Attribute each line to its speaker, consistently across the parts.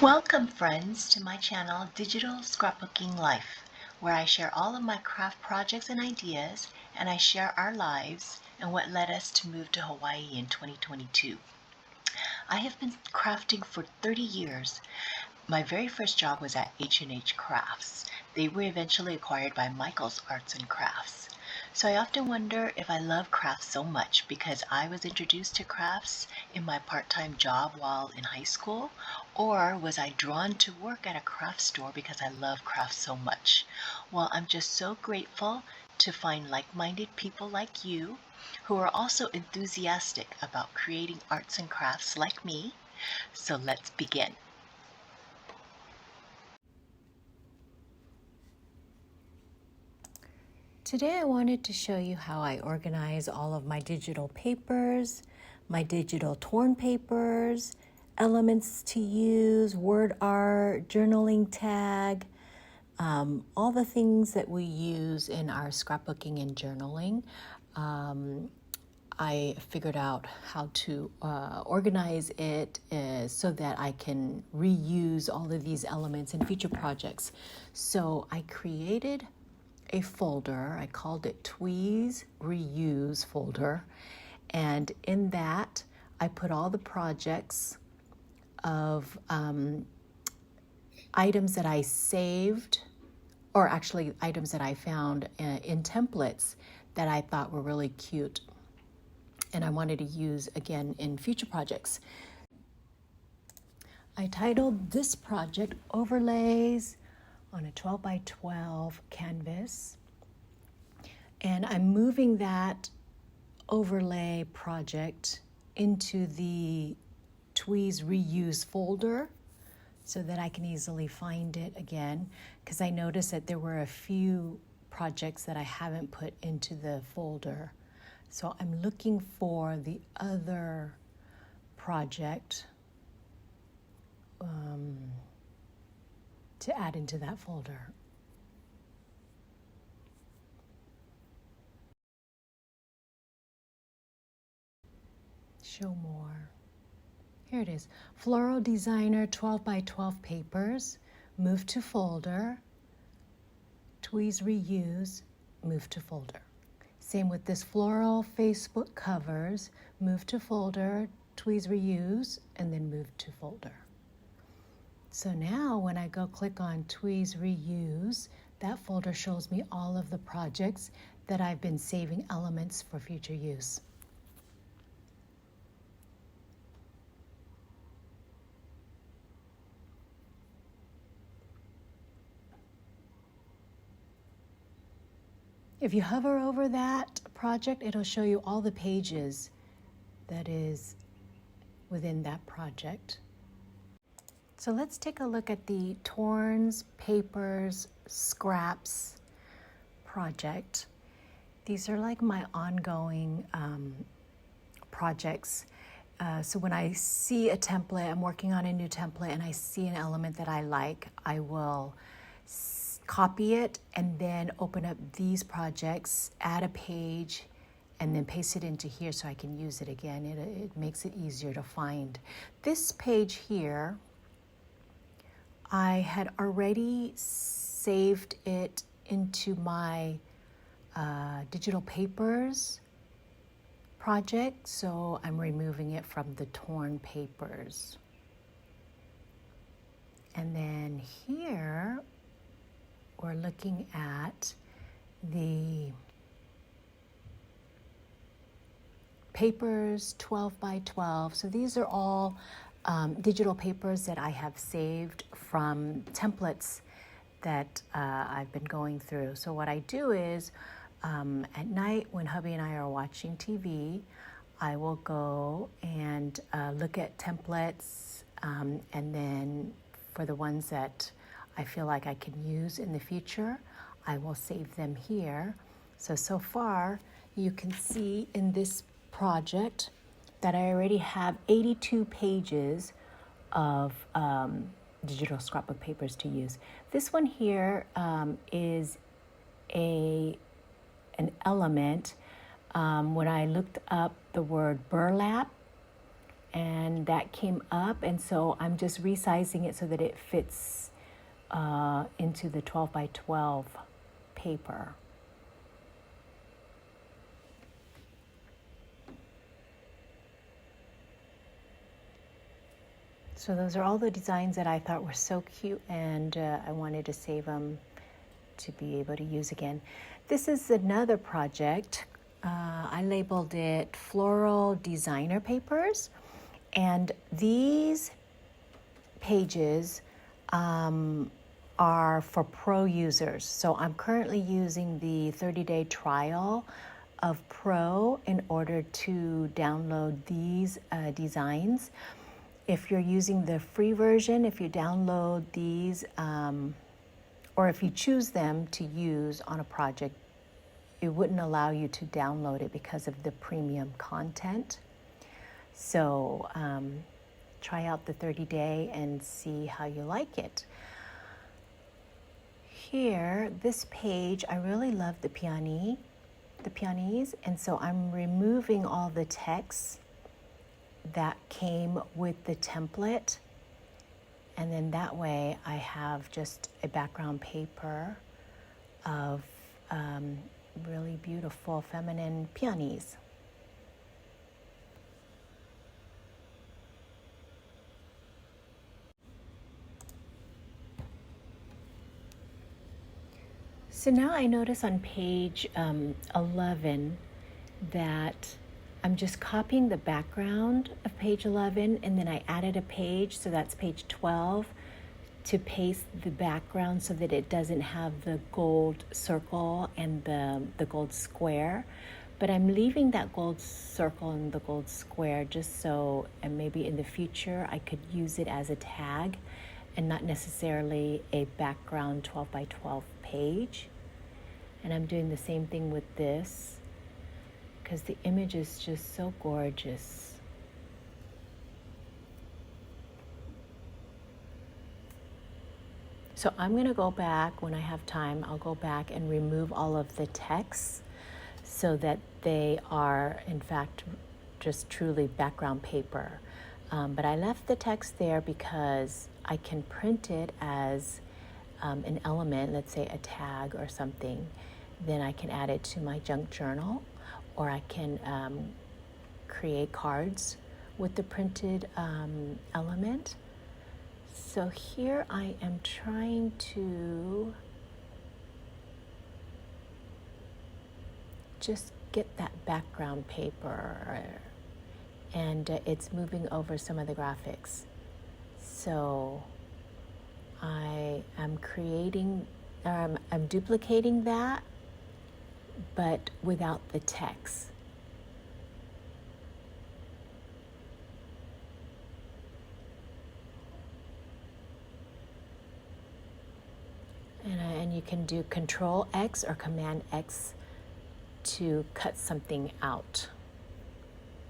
Speaker 1: Welcome friends to my channel Digital Scrapbooking Life, where I share all of my craft projects and ideas, and I share our lives and what led us to move to Hawaii in 2022. I have been crafting for 30 years. My very first job was at H&H Crafts. They were eventually acquired by Michael's Arts and Crafts. So I often wonder if I love crafts so much because I was introduced to crafts in my part-time job while in high school, or was I drawn to work at a craft store because I love crafts so much? Well, I'm just so grateful to find like-minded people like you who are also enthusiastic about creating arts and crafts like me. So let's begin.
Speaker 2: Today I wanted to show you how I organize all of my digital papers, my digital torn papers, elements to use, word art, journaling tag, all the things that we use in our scrapbooking and journaling. I figured out how to organize it so that I can reuse all of these elements in future projects. So I created a folder. I called it Tweeze Reuse folder. And in that, I put all the projects of items that I saved, or actually items that I found in templates that I thought were really cute and I wanted to use again in future projects. I titled this project Overlays on a 12 by 12 canvas, and I'm moving that overlay project into the Tweeze Reuse folder so that I can easily find it again, because I noticed that there were a few projects that I haven't put into the folder. So I'm looking for the other project to add into that folder. Show more. Here it is. Floral Designer 12 by 12 papers. Move to folder. Tweeze Reuse. Move to folder. Same with this floral Facebook covers. Move to folder. Tweeze Reuse. And then move to folder. So now when I go click on Tweeze Reuse, that folder shows me all of the projects that I've been saving elements for future use. If you hover over that project, it'll show you all the pages that is within that project. So let's take a look at the Torns, Papers, Scraps project. These are like my ongoing projects. So when I see a template, I'm working on a new template, and I see an element that I like, I will copy it and then open up these projects, add a page, and then paste it into here so I can use it again. It makes it easier to find. This page here, I had already saved it into my digital papers project, so I'm removing it from the torn papers. And then here, we're looking at the papers 12 by 12. So these are all digital papers that I have saved from templates that I've been going through. So what I do is at night when hubby and I are watching TV, I will go and look at templates, and then for the ones that I feel like I can use in the future, I will save them here. So far you can see in this project that I already have 82 pages of digital scrapbook papers to use. This one here is an element. When I looked up the word burlap, and that came up, and so I'm just resizing it so that it fits into the 12 by 12 paper. So those are all the designs that I thought were so cute, and I wanted to save them to be able to use again. This is another project. I labeled it Floral Designer Papers, and these pages are for pro users. So I'm currently using the 30-day trial of Pro in order to download these designs. If you're using the free version, if you download these, or if you choose them to use on a project, it wouldn't allow you to download it because of the premium content. So try out the 30-day and see how you like it. Here, this page, I really love the peonies, and so I'm removing all the text that came with the template, and then that way I have just a background paper of really beautiful feminine peonies. So now I notice on page 11 that I'm just copying the background of page 11, and then I added a page, so that's page 12, to paste the background so that it doesn't have the gold circle and the gold square. But I'm leaving that gold circle and the gold square just so, and maybe in the future I could use it as a tag and not necessarily a background 12 by 12 page. And I'm doing the same thing with this, because the image is just so gorgeous. So I'm going to go back when I have time. I'll go back and remove all of the text so that they are, in fact, just truly background paper. But I left the text there because I can print it as an element, let's say a tag or something. Then I can add it to my junk journal, or I can create cards with the printed element. So here I am trying to just get that background paper, and it's moving over some of the graphics. So I am creating, I'm duplicating that, but without the text. And you can do Control X or Command X to cut something out,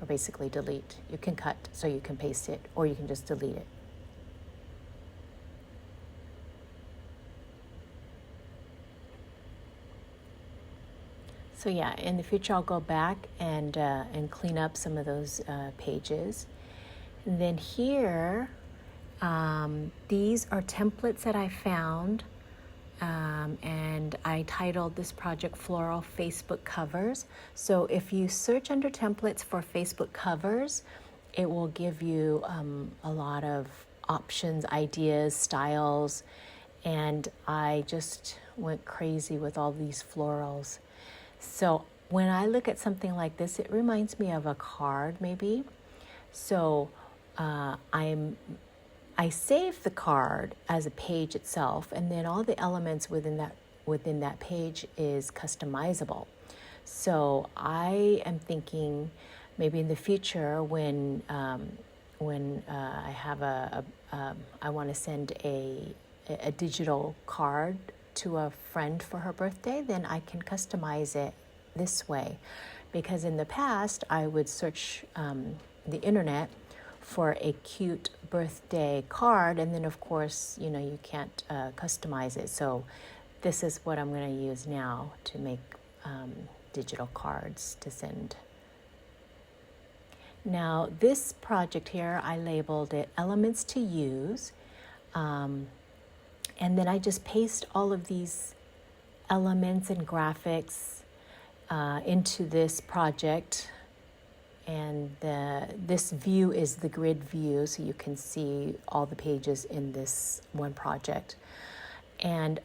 Speaker 2: or basically delete. You can cut so you can paste it, or you can just delete it. So yeah, in the future I'll go back and clean up some of those pages. And then here, these are templates that I found, and I titled this project Floral Facebook Covers. So if you search under templates for Facebook covers, it will give you a lot of options, ideas, styles, and I just went crazy with all these florals. So when I look at something like this, it reminds me of a card maybe. So I save the card as a page itself, and then all the elements within that page is customizable. So I am thinking maybe in the future when I have I want to send a digital card to a friend for her birthday, then I can customize it this way. Because in the past, I would search the internet for a cute birthday card, and then of course, you can't customize it. So this is what I'm going to use now to make digital cards to send. Now this project here, I labeled it Elements to Use. And then I just paste all of these elements and graphics into this project. And this view is the grid view, so you can see all the pages in this one project. And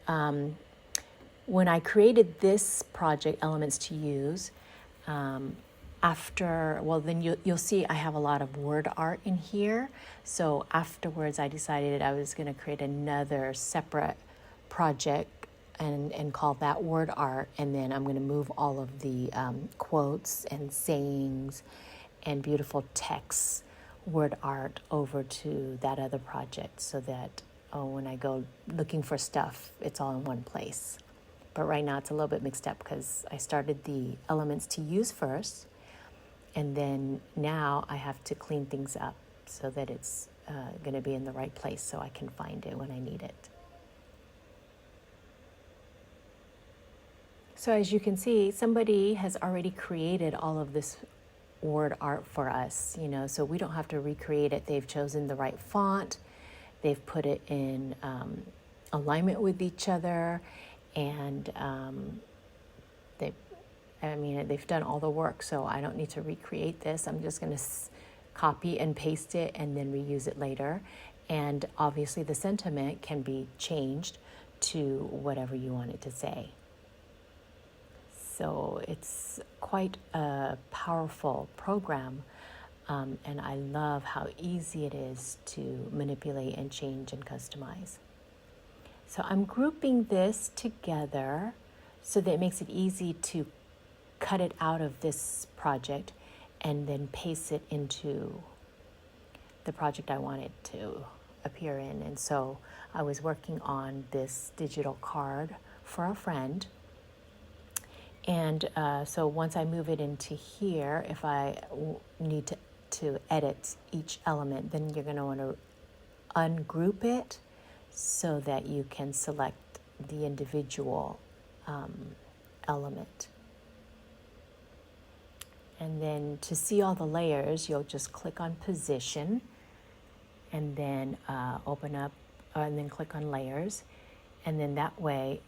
Speaker 2: when I created this project, Elements to Use, then you'll see I have a lot of word art in here. So afterwards, I decided I was going to create another separate project and call that word art. And then I'm going to move all of the quotes and sayings and beautiful text word art over to that other project so that when I go looking for stuff, it's all in one place. But right now it's a little bit mixed up because I started the Elements to Use first, and then now I have to clean things up so that it's going to be in the right place so I can find it when I need it. So as you can see, somebody has already created all of this word art for us, so we don't have to recreate it. They've chosen the right font, they've put it in alignment with each other, and they've done all the work, so I don't need to recreate this. I'm just going to copy and paste it and then reuse it later. And obviously the sentiment can be changed to whatever you want it to say. So it's quite a powerful program, and I love how easy it is to manipulate and change and customize. So I'm grouping this together so that it makes it easy to cut it out of this project and then paste it into the project I wanted to appear in. And so I was working on this digital card for a friend. And so once I move it into here, if I need to edit each element, then you're going to want to ungroup it so that you can select the individual element. And then to see all the layers, you'll just click on Position and then open up and then click on Layers. And then that way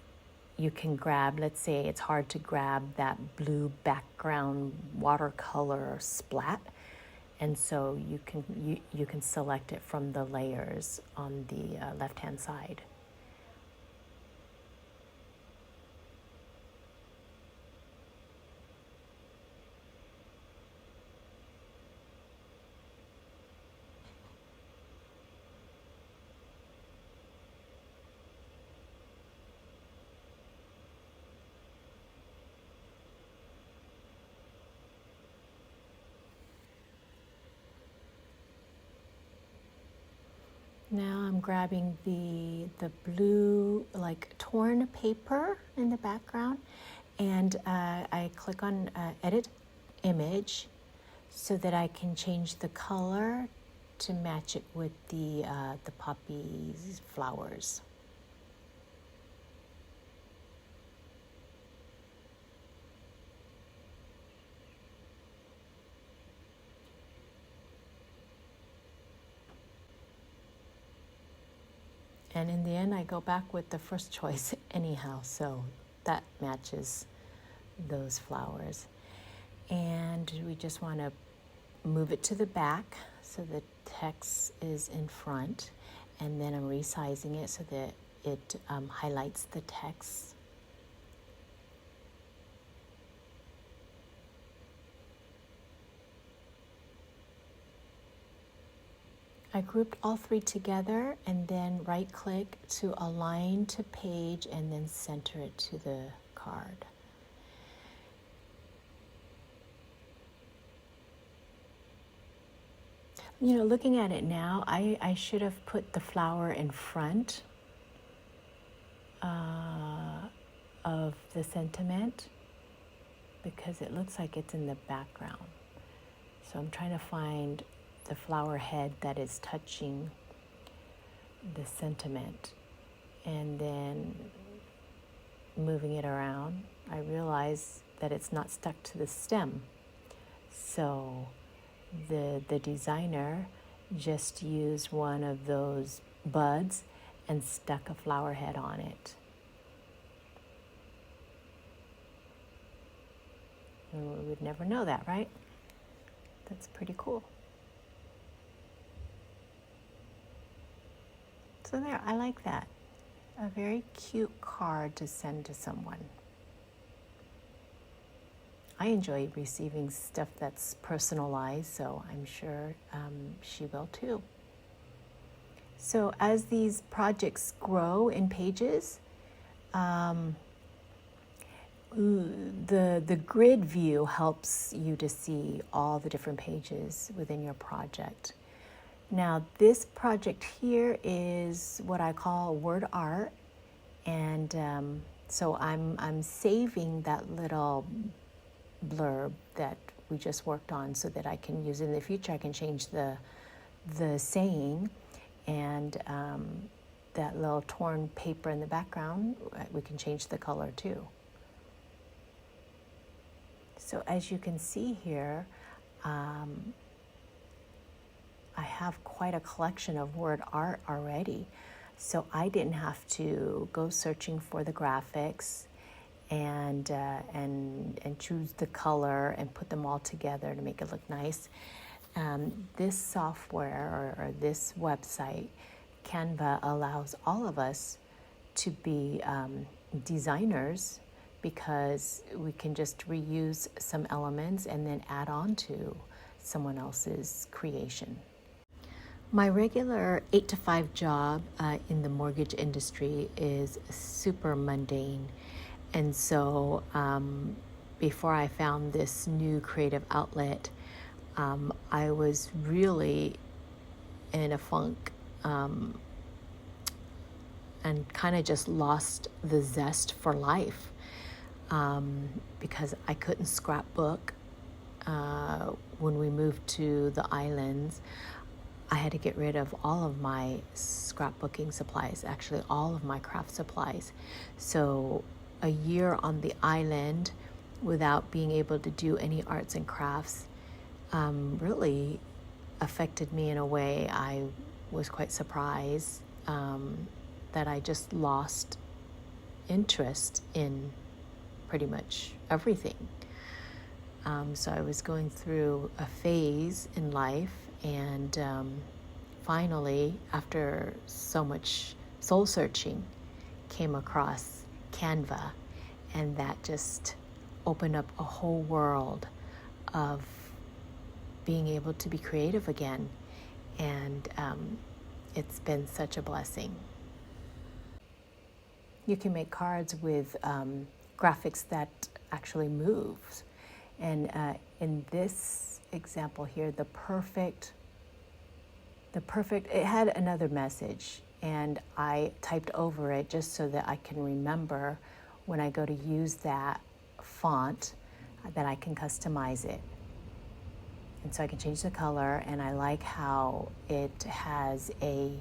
Speaker 2: you can grab, let's say it's hard to grab that blue background watercolor splat. And so you can select it from the layers on the left-hand side. Now I'm grabbing the blue, like torn paper in the background, and I click on Edit Image so that I can change the color to match it with the poppy's flowers. And in the end, I go back with the first choice anyhow, so that matches those flowers. And we just want to move it to the back so the text is in front. And then I'm resizing it so that it highlights the text. I grouped all three together and then right click to align to page and then center it to the card. Looking at it now, I should have put the flower in front of the sentiment because it looks like it's in the background. So I'm trying to find the flower head that is touching the sentiment, and then moving it around, I realize that it's not stuck to the stem. So the designer just used one of those buds and stuck a flower head on it. And we would never know that, right? That's pretty cool. So there, I like that. A very cute card to send to someone. I enjoy receiving stuff that's personalized, so I'm sure she will too. So as these projects grow in pages, the grid view helps you to see all the different pages within your project. Now this project here is what I call word art, and so I'm saving that little blurb that we just worked on so that I can use it in the future. I can change the saying, and that little torn paper in the background, we can change the color too. So as you can see here, I have quite a collection of word art already. So I didn't have to go searching for the graphics and choose the color and put them all together to make it look nice. This software or this website, Canva, allows all of us to be designers, because we can just reuse some elements and then add on to someone else's creation. My regular 8-to-5 job in the mortgage industry is super mundane. And so before I found this new creative outlet, I was really in a funk and kind of just lost the zest for life because I couldn't scrapbook. When we moved to the islands, I had to get rid of all of my scrapbooking supplies, actually all of my craft supplies. So a year on the island without being able to do any arts and crafts really affected me in a way. I was quite surprised that I just lost interest in pretty much everything. So I was going through a phase in life, and finally, after so much soul searching, came across Canva, and that just opened up a whole world of being able to be creative again, and it's been such a blessing. You can make cards with graphics that actually moves, and in this example here, the perfect, it had another message, and I typed over it just so that I can remember when I go to use that font that I can customize it. And so I can change the color, and I like how it has a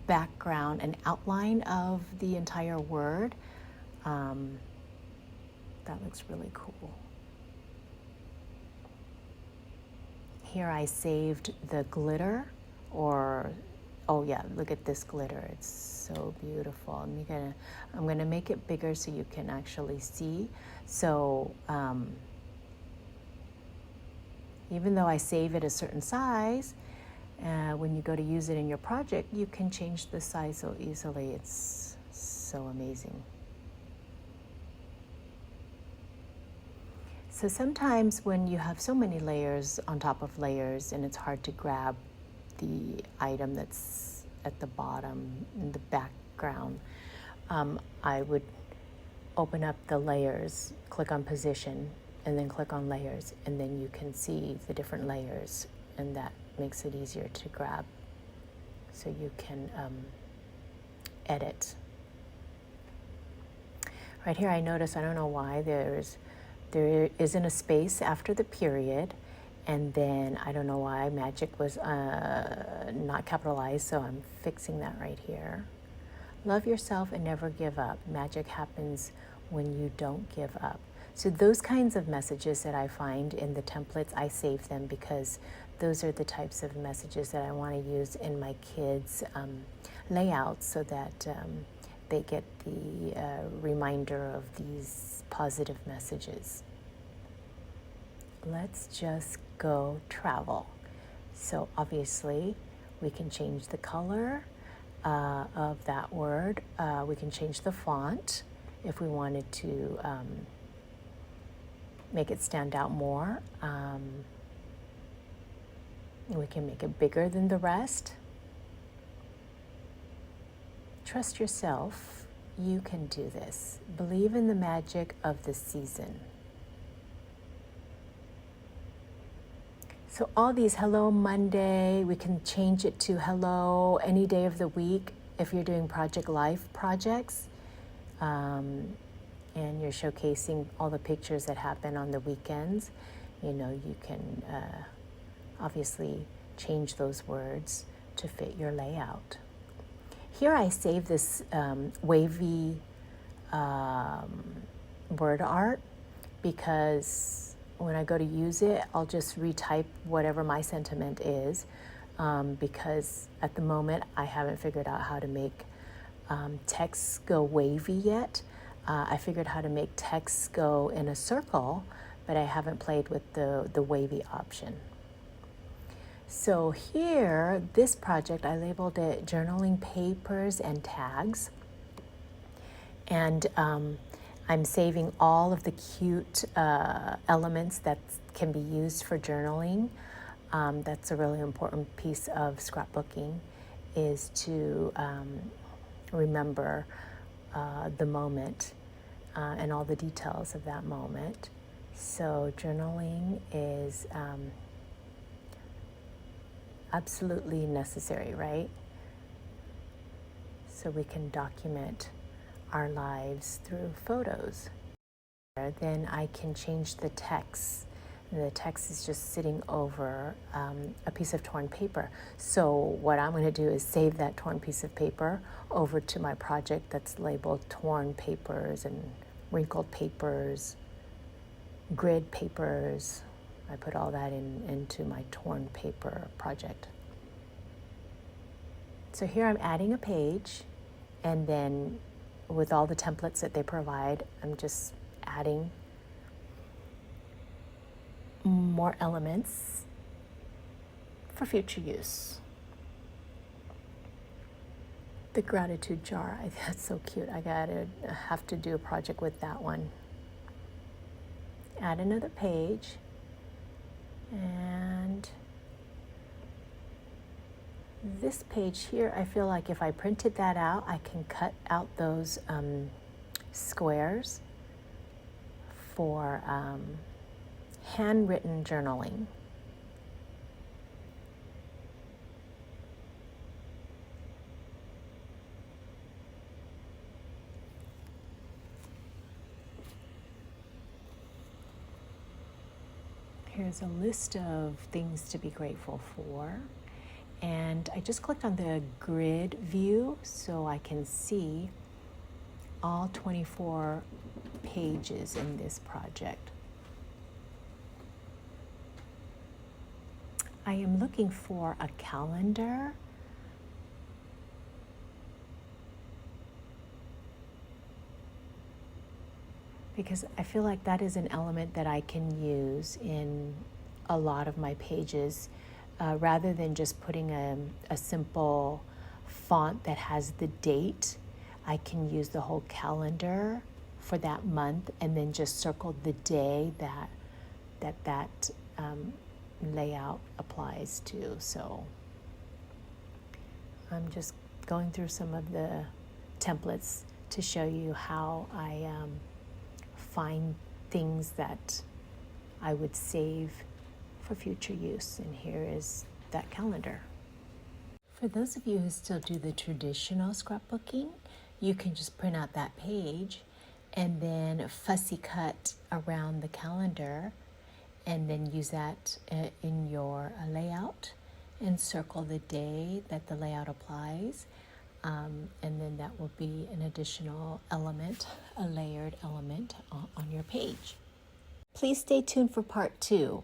Speaker 2: background, an outline of the entire word. That looks really cool. Here I saved the glitter, or oh yeah, look at this glitter. It's so beautiful. I'm gonna make it bigger so you can actually see. So even though I save it a certain size, when you go to use it in your project, you can change the size so easily. It's so amazing. So sometimes when you have so many layers on top of layers and it's hard to grab the item that's at the bottom in the background, I would open up the layers, click on position, and then click on layers, and then you can see the different layers, and that makes it easier to grab, so you can edit. Right here I notice, I don't know why, there isn't a space after the period, and then I don't know why magic was not capitalized, so I'm fixing that right here. Love yourself and never give up. Magic happens when you don't give up. So those kinds of messages that I find in the templates, I save them because those are the types of messages that I want to use in my kids' layouts so that they get the reminder of these positive messages. Let's just go travel. So obviously we can change the color of that word. We can change the font if we wanted to make it stand out more. We can make it bigger than the rest. Trust yourself. You can do this. Believe in the magic of the season. So all these Hello Monday, we can change it to Hello any day of the week if you're doing Project Life projects. And you're showcasing all the pictures that happen on the weekends. You know, you can obviously change those words to fit your layout. Here I save this wavy word art because when I go to use it, I'll just retype whatever my sentiment is because at the moment I haven't figured out how to make text go wavy yet. I figured how to make text go in a circle, but I haven't played with the wavy option. So here, this project, I labeled it Journaling Papers and Tags. And I'm saving all of the cute elements that can be used for journaling. That's a really important piece of scrapbooking, is to remember the moment and all the details of that moment. So journaling is absolutely necessary, right? So we can document our lives through photos. Then I can change the text. And the text is just sitting over a piece of torn paper. So what I'm going to do is save that torn piece of paper over to my project that's labeled Torn Papers and Wrinkled Papers, Grid Papers. I put all that into my torn paper project. So here I'm adding a page, and then with all the templates that they provide, I'm just adding more elements for future use. The gratitude jar, that's so cute. I have to do a project with that one. Add another page. And this page here, I feel like if I printed that out, I can cut out those squares for handwritten journaling. Here's a list of things to be grateful for. And I just clicked on the grid view so I can see all 24 pages in this project. I am looking for a calendar. Because I feel like that is an element that I can use in a lot of my pages, rather than just putting a simple font that has the date. I can use the whole calendar for that month and then just circle the day that layout applies to. So I'm just going through some of the templates to show you how I find things that I would save for future use. And here is that calendar. For those of you who still do the traditional scrapbooking, you can just print out that page and then fussy cut around the calendar and then use that in your layout and circle the day that the layout applies. And then that will be an additional element, a layered element on your page. Please stay tuned for part 2.